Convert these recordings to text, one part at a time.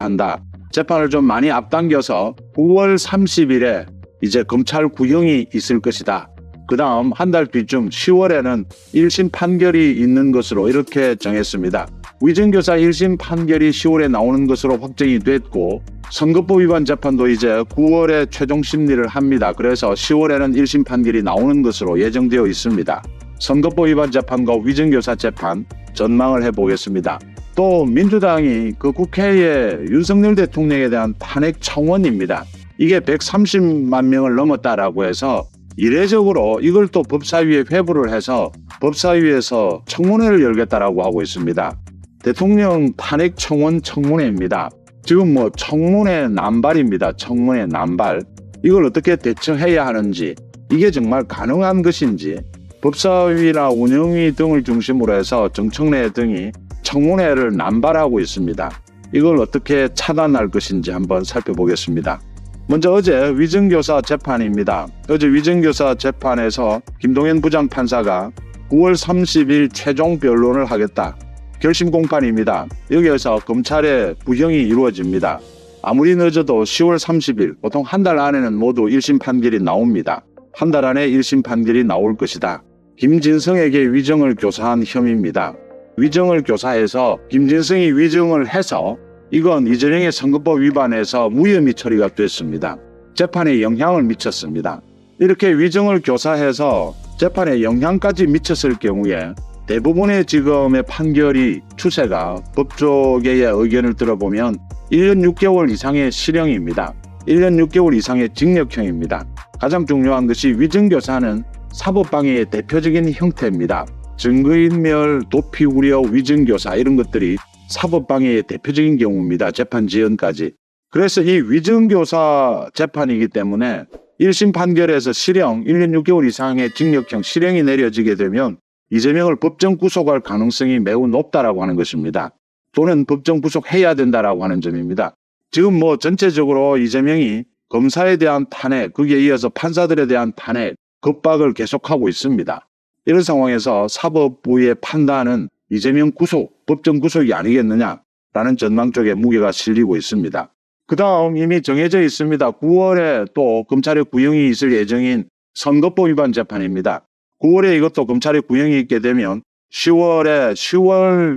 한다. 재판을 좀 많이 앞당겨서 9월 30일에 이제 검찰 구형이 있을 것이다. 그 다음 한 달 뒤쯤 10월에는 1심 판결이 있는 것으로 이렇게 정했습니다. 위증교사 1심 판결이 10월에 나오는 것으로 확정이 됐고 선거법 위반 재판도 이제 9월에 최종 심리를 합니다. 그래서 10월에는 1심 판결이 나오는 것으로 예정되어 있습니다. 선거법 위반 재판과 위증교사 재판 전망을 해보겠습니다. 또 민주당이 그 국회에 윤석열 대통령에 대한 탄핵 청원입니다. 이게 130만 명을 넘었다라고 해서 이례적으로 이걸 또 법사위에 회부를 해서 법사위에서 청문회를 열겠다라고 하고 있습니다. 대통령 탄핵 청원 청문회입니다. 지금 뭐 청문회 남발입니다. 청문회 남발. 이걸 어떻게 대처해야 하는지, 이게 정말 가능한 것인지, 법사위나 운영위 등을 중심으로 해서 정청래 등이 청문회를 남발하고 있습니다. 이걸 어떻게 차단할 것인지 한번 살펴보겠습니다. 먼저 어제 위증교사 재판입니다. 어제 위증교사 재판에서 김동연 부장판사가 9월 30일 최종 변론을 하겠다. 결심 공판입니다. 여기에서 검찰의 구형이 이루어집니다. 아무리 늦어도 10월 30일, 보통 한 달 안에는 모두 1심 판결이 나옵니다. 한 달 안에 1심 판결이 나올 것이다. 김진성에게 위증을 교사한 혐의입니다. 위증을 교사해서 김진성이 위증을 해서 이건 이재명의 선거법 위반에서 무혐의 처리가 됐습니다. 재판에 영향을 미쳤습니다. 이렇게 위증을 교사해서 재판에 영향까지 미쳤을 경우에 대부분의 지금의 판결이 추세가 법조계의 의견을 들어보면 1년 6개월 이상의 실형입니다. 1년 6개월 이상의 징역형입니다. 가장 중요한 것이 위증교사는 사법방해의 대표적인 형태입니다. 증거인멸, 도피 우려, 위증교사 이런 것들이 사법방해의 대표적인 경우입니다. 재판 지연까지. 그래서 이 위증교사 재판이기 때문에 1심 판결에서 실형 1년 6개월 이상의 징역형 실형이 내려지게 되면 이재명을 법정 구속할 가능성이 매우 높다라고 하는 것입니다. 또는 법정 구속해야 된다라고 하는 점입니다. 지금 뭐 전체적으로 이재명이 검사에 대한 탄핵, 거기에 이어서 판사들에 대한 탄핵, 겁박을 계속하고 있습니다. 이런 상황에서 사법부의 판단은 이재명 구속, 법정 구속이 아니겠느냐라는 전망 쪽에 무게가 실리고 있습니다. 그 다음 이미 정해져 있습니다. 9월에 또 검찰의 구형이 있을 예정인 선거법 위반 재판입니다. 9월에 이것도 검찰의 구형이 있게 되면 10월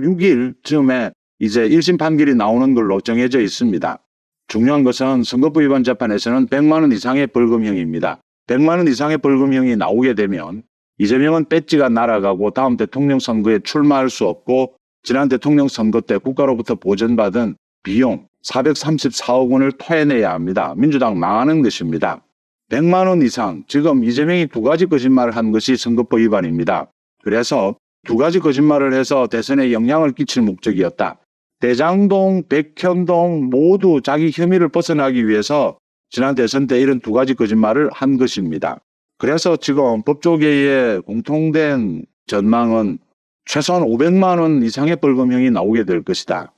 6일쯤에 이제 1심 판결이 나오는 걸로 정해져 있습니다. 중요한 것은 선거법 위반 재판에서는 100만 원 이상의 벌금형입니다. 100만 원 이상의 벌금형이 나오게 되면 이재명은 배지가 날아가고 다음 대통령 선거에 출마할 수 없고 지난 대통령 선거 때 국가로부터 보전받은 비용 434억 원을 토해내야 합니다. 민주당 망하는 것입니다. 100만 원 이상, 지금 이재명이 두 가지 거짓말을 한 것이 선거법 위반입니다. 그래서 두 가지 거짓말을 해서 대선에 영향을 끼칠 목적이었다. 대장동, 백현동 모두 자기 혐의를 벗어나기 위해서 지난 대선 때 이런 두 가지 거짓말을 한 것입니다. 그래서 지금 법조계의 공통된 전망은 최소한 500만 원 이상의 벌금형이 나오게 될 것이다.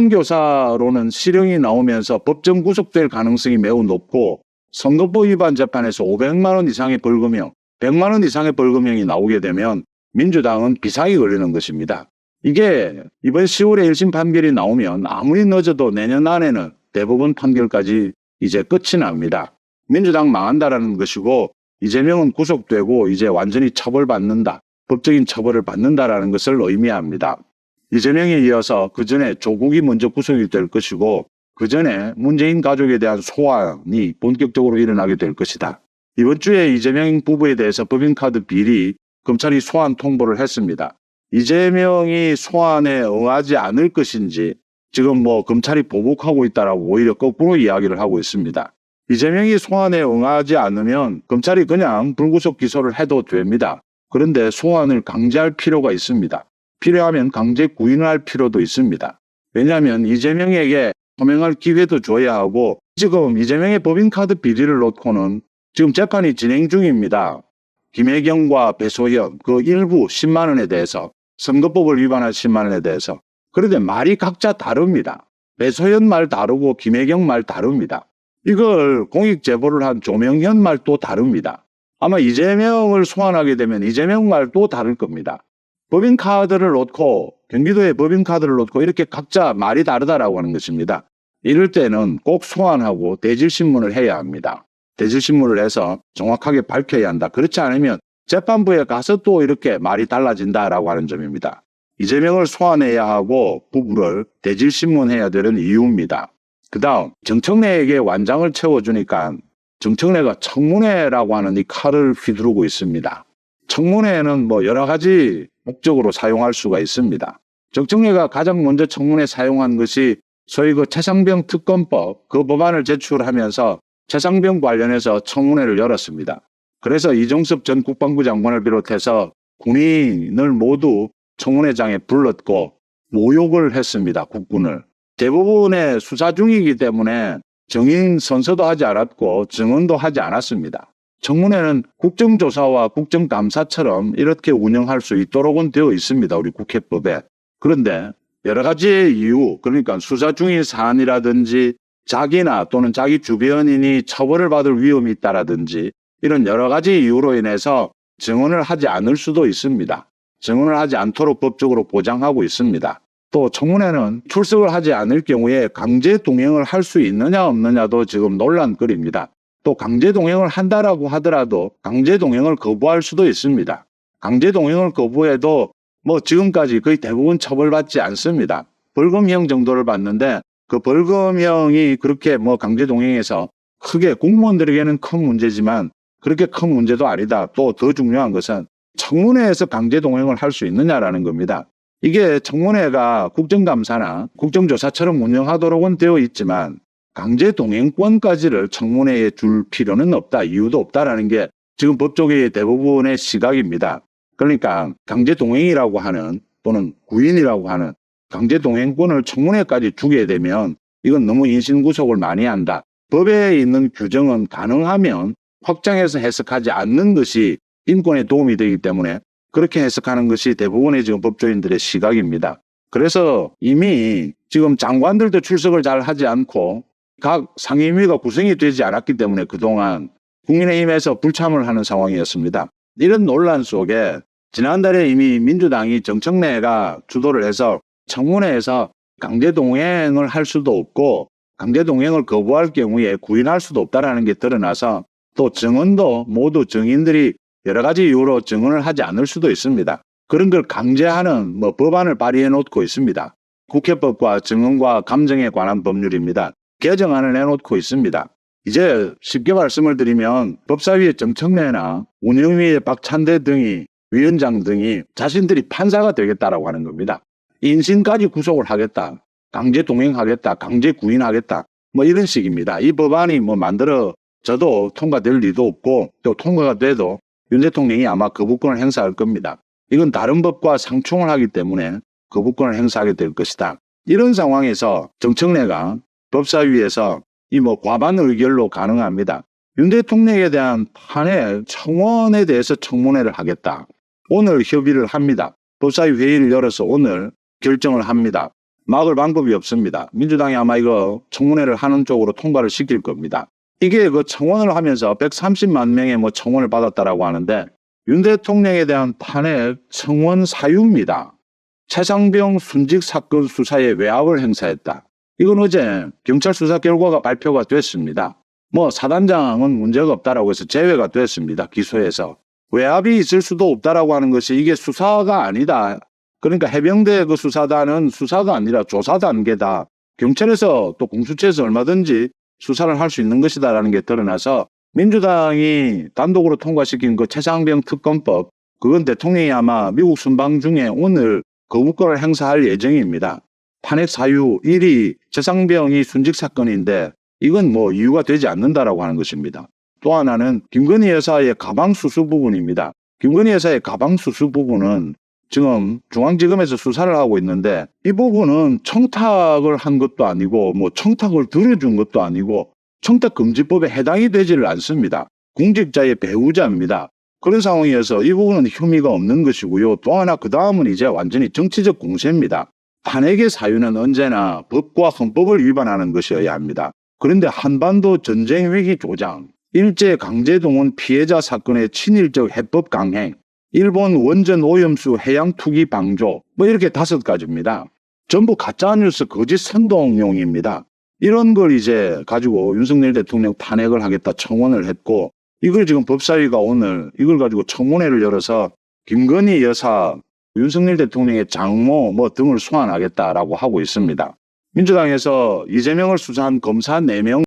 위증교사로는 실형이 나오면서 법정 구속될 가능성이 매우 높고 선거법 위반 재판에서 500만 원 이상의 벌금형, 100만 원 이상의 벌금형이 나오게 되면 민주당은 비상이 걸리는 것입니다. 이게 이번 10월에 1심 판결이 나오면 아무리 늦어도 내년 안에는 대법원 판결까지 이제 끝이 납니다. 민주당 망한다라는 것이고 이재명은 구속되고 이제 완전히 처벌받는다. 법적인 처벌을 받는다라는 것을 의미합니다. 이재명에 이어서 그 전에 조국이 먼저 구속이 될 것이고 그 전에 문재인 가족에 대한 소환이 본격적으로 일어나게 될 것이다. 이번 주에 이재명 부부에 대해서 법인카드 비리 검찰이 소환 통보를 했습니다. 이재명이 소환에 응하지 않을 것인지 지금 뭐 검찰이 보복하고 있다라고 오히려 거꾸로 이야기를 하고 있습니다. 이재명이 소환에 응하지 않으면 검찰이 그냥 불구속 기소를 해도 됩니다. 그런데 소환을 강제할 필요가 있습니다. 필요하면 강제 구인을 할 필요도 있습니다. 왜냐하면 이재명에게 소명할 기회도 줘야 하고 지금 이재명의 법인카드 비리를 놓고는 지금 재판이 진행 중입니다. 김혜경과 배소연 그 일부 10만 원에 대해서 선거법을 위반한 10만 원에 대해서 그런데 말이 각자 다릅니다. 배소연 말 다르고 김혜경 말 다릅니다. 이걸 공익 제보를 한 조명현 말 또 다릅니다. 아마 이재명을 소환하게 되면 이재명 말 또 다를 겁니다. 법인카드를 놓고 경기도의 법인카드를 놓고 이렇게 각자 말이 다르다라고 하는 것입니다. 이럴 때는 꼭 소환하고 대질신문을 해야 합니다. 대질신문을 해서 정확하게 밝혀야 한다. 그렇지 않으면 재판부에 가서 또 이렇게 말이 달라진다라고 하는 점입니다. 이재명을 소환해야 하고 부부를 대질신문해야 되는 이유입니다. 그 다음 정청래에게 완장을 채워주니까 정청래가 청문회라고 하는 이 칼을 휘두르고 있습니다. 청문회는 뭐 여러 가지 목적으로 사용할 수가 있습니다. 정청래가 가장 먼저 청문회 사용한 것이 소위 그 최상병 특검법 그 법안을 제출하면서 최상병 관련해서 청문회를 열었습니다. 그래서 이종섭 전 국방부 장관을 비롯해서 군인을 모두 청문회장에 불렀고 모욕을 했습니다. 국군을. 대부분의 수사 중이기 때문에 증인 선서도 하지 않았고 증언도 하지 않았습니다. 청문회는 국정조사와 국정감사처럼 이렇게 운영할 수 있도록은 되어 있습니다. 우리 국회법에. 그런데 여러 가지의 이유, 그러니까 수사 중인 사안이라든지 자기나 또는 자기 주변인이 처벌을 받을 위험이 있다라든지 이런 여러 가지 이유로 인해서 증언을 하지 않을 수도 있습니다. 증언을 하지 않도록 법적으로 보장하고 있습니다. 또 청문회는 출석을 하지 않을 경우에 강제 동행을 할 수 있느냐 없느냐도 지금 논란거리입니다. 또 강제 동행을 한다라고 하더라도 강제 동행을 거부할 수도 있습니다. 강제 동행을 거부해도 뭐 지금까지 거의 대부분 처벌받지 않습니다. 벌금형 정도를 받는데 그 벌금형이 그렇게 뭐 강제 동행해서 크게 공무원들에게는 큰 문제지만 그렇게 큰 문제도 아니다. 또 더 중요한 것은 청문회에서 강제 동행을 할 수 있느냐라는 겁니다. 이게 청문회가 국정감사나 국정조사처럼 운영하도록은 되어 있지만 강제 동행권까지를 청문회에 줄 필요는 없다. 이유도 없다라는 게 지금 법조계의 대부분의 시각입니다. 그러니까 강제 동행이라고 하는 또는 구인이라고 하는 강제 동행권을 청문회까지 주게 되면 이건 너무 인신구속을 많이 한다. 법에 있는 규정은 가능하면 확장해서 해석하지 않는 것이 인권에 도움이 되기 때문에 그렇게 해석하는 것이 대부분의 지금 법조인들의 시각입니다. 그래서 이미 지금 장관들도 출석을 잘 하지 않고 각 상임위가 구성이 되지 않았기 때문에 그동안 국민의힘에서 불참을 하는 상황이었습니다. 이런 논란 속에 지난달에 이미 민주당이 정청래가 주도를 해서 청문회에서 강제 동행을 할 수도 없고 강제 동행을 거부할 경우에 구인할 수도 없다는 게 드러나서 또 증언도 모두 증인들이 여러 가지 이유로 증언을 하지 않을 수도 있습니다. 그런 걸 강제하는 법안을 발의해 놓고 있습니다. 국회법과 증언과 감정에 관한 법률입니다. 개정안을 내놓고 있습니다. 이제 쉽게 말씀을 드리면 법사위의 정청래나 운영위의 박찬대 등이 위원장 등이 자신들이 판사가 되겠다라고 하는 겁니다. 인신까지 구속을 하겠다. 강제 동행하겠다. 강제 구인하겠다. 뭐 이런 식입니다. 이 법안이 만들어져도 통과될 리도 없고 또 통과가 돼도 윤 대통령이 아마 거부권을 행사할 겁니다. 이건 다른 법과 상충을 하기 때문에 거부권을 행사하게 될 것이다. 이런 상황에서 정청래가 법사위에서 이 과반 의결로 가능합니다. 윤 대통령에 대한 탄핵 청원에 대해서 청문회를 하겠다. 오늘 협의를 합니다. 법사위 회의를 열어서 오늘 결정을 합니다. 막을 방법이 없습니다. 민주당이 아마 이거 청문회를 하는 쪽으로 통과를 시킬 겁니다. 이게 그 청원을 하면서 130만 명의 청원을 받았다라고 하는데 윤 대통령에 대한 탄핵 청원 사유입니다. 최상병 순직 사건 수사에 외압을 행사했다. 이건 어제 경찰 수사 결과가 발표가 됐습니다. 사단장은 문제가 없다라고 해서 제외가 됐습니다. 기소해서. 외압이 있을 수도 없다라고 하는 것이 이게 수사가 아니다. 그러니까 해병대 그 수사단은 수사가 아니라 조사 단계다. 경찰에서 또 공수처에서 얼마든지 수사를 할 수 있는 것이다라는 게 드러나서 민주당이 단독으로 통과시킨 그 최상병 특검법 그건 대통령이 아마 미국 순방 중에 오늘 거부권을 행사할 예정입니다. 탄핵 사유 1위 최상병이 순직 사건인데 이건 이유가 되지 않는다라고 하는 것입니다. 또 하나는 김건희 여사의 가방 수수 부분입니다. 김건희 여사의 가방 수수 부분은 지금 중앙지검에서 수사를 하고 있는데 이 부분은 청탁을 한 것도 아니고 청탁을 들여준 것도 아니고 청탁금지법에 해당이 되지를 않습니다. 공직자의 배우자입니다. 그런 상황이어서 이 부분은 혐의가 없는 것이고요. 또 하나 그 다음은 이제 완전히 정치적 공세입니다. 탄핵의 사유는 언제나 법과 헌법을 위반하는 것이어야 합니다. 그런데 한반도 전쟁 위기 조장, 일제 강제동원 피해자 사건의 친일적 해법 강행, 일본 원전 오염수 해양 투기 방조 이렇게 5가지입니다. 전부 가짜뉴스 거짓 선동용입니다. 이런 걸 이제 가지고 윤석열 대통령 탄핵을 하겠다 청원을 했고, 이걸 지금 법사위가 오늘 이걸 가지고 청문회를 열어서 김건희 여사, 윤석열 대통령의 장모 뭐 등을 소환하겠다라고 하고 있습니다. 민주당에서 이재명을 수사한 검사 4명